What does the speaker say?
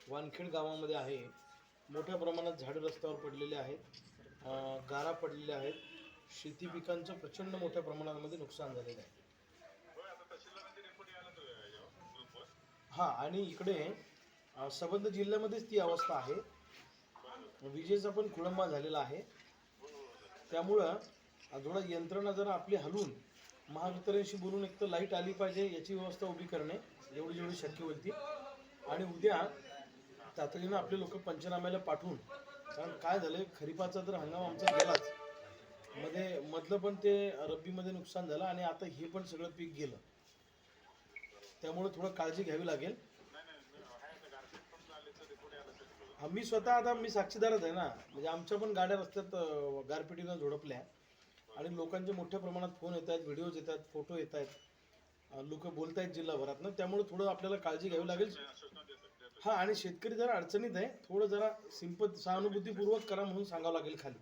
वानखेड गावामध्ये आहे. मोठ्या प्रमाणात झाडं रस्त्यावर पडलेले आहेत, गारा पडलेल्या आहेत. शेती पिकांचं प्रचंड मोठ्या प्रमाणामध्ये नुकसान झालेलं आहे. हां, आणि इकडे संबंध जिल्ह्यामध्येच ती अवस्था आहे. विजेचा पण खोळंबा झालेला आहे. त्यामुळं थोडा यंत्रणा जरा आपली हलवून महावितरणशी बोलून एक तर लाईट आली पाहिजे याची व्यवस्था उभी करणे, एवढी जेवढी शक्य होईल ती. आणि उद्या तातडीनं आपले लोक पंचनाम्याला पाठवून, कारण काय झालं, खरीपाचा तर हंगाम आमचा गेलाच, मधलं पण ते रब्बीमध्ये नुकसान झालं आणि आता हे पण सगळं पीक गेलं. त्यामुळे थोडं काळजी घ्यावी लागेल. मी स्वतः आता मी साक्षीदारच आहे ना, म्हणजे आमच्या पण गाड्या रस्त्यात गारपिटीनं झोडपल्या आणि लोकांचे मोठ्या प्रमाणात फोन येत आहेत, व्हिडिओज येत आहेत, फोटो येत आहेत, लोक बोलत आहेत जिल्हाभरातनं. त्यामुळे थोडं आपल्याला काळजी घ्यावी लागेल. हां, आणि शेतकरी जरा अडचणीत आहे, थोडं जरा सहानुभूतीपूर्वक करा म्हणून सांगावं लागेल खाली.